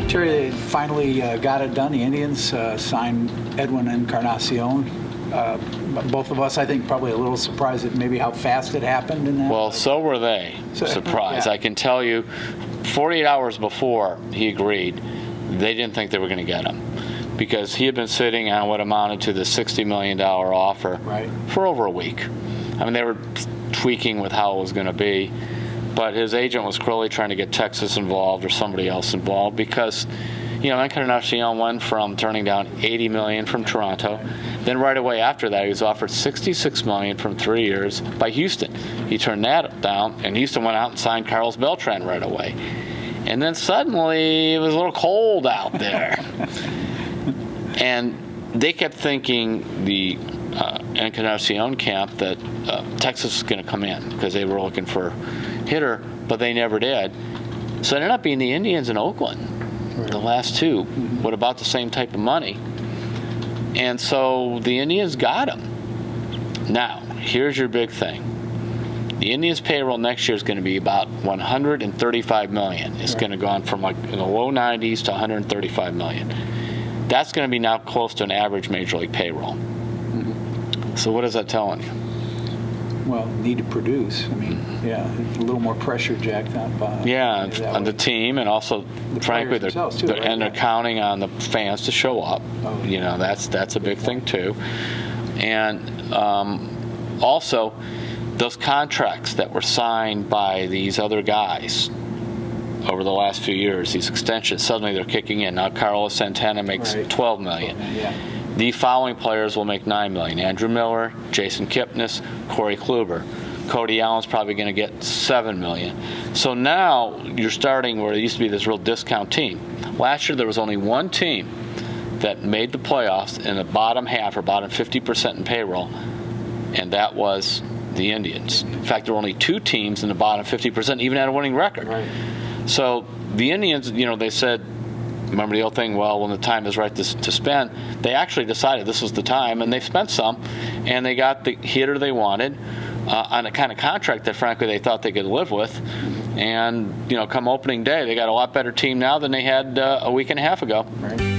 Terry, they finally got it done. The Indians signed Edwin Encarnacion. Both of us, I think, probably a little surprised at maybe how fast it happened. In that. Well, so were they surprised. Yeah. I can tell you, 48 hours before he agreed, they didn't think they were going to get him because he had been sitting on what amounted to the $60 million offer for over a week. I mean, they were tweaking with how it was going to be, but his agent was clearly trying to get Texas involved or somebody else involved because, you know, Encarnacion went from turning down $80 million from Toronto. Then right away after that, he was offered $66 million from 3 years by Houston. He turned that down, and Houston went out and signed Carlos Beltran right away. And then suddenly it was a little cold out there. And they kept thinking, the Encarnacion camp, that Texas was going to come in because they were looking for a hitter, but they never did. So it ended up being the Indians in Oakland, the last two, with about the same type of money. And so the Indians got him. Now, here's your big thing. The Indians' payroll next year is going to be about $135 million. It's going to go on from like in the low 90s to $135 million. That's going to be now close to an average Major League payroll. So what is that telling you? Well, need to produce. I mean, yeah, a little more pressure jacked up. On the team, and also, frankly, they're counting on the fans to show up. Oh, you know, that's a big thing too. And also, those contracts that were signed by these other guys over the last few years, these extensions, suddenly they're kicking in. Now Carlos Santana makes $12 million. Yeah. The following players will make $9 million. Andrew Miller, Jason Kipnis, Corey Kluber. Cody Allen's probably going to get $7 million. So now you're starting where it used to be this real discount team. Last year there was only one team that made the playoffs in the bottom half, or bottom 50% in payroll, and that was the Indians. In fact, there were only two teams in the bottom 50% even had a winning record. Right. So the Indians, you know, they said, remember the old thing, well, when the time is right to spend, they actually decided this was the time, and they spent some, and they got the hitter they wanted on a kind of contract that, frankly, they thought they could live with. And, you know, come opening day, they got a lot better team now than they had a week and a half ago. Right.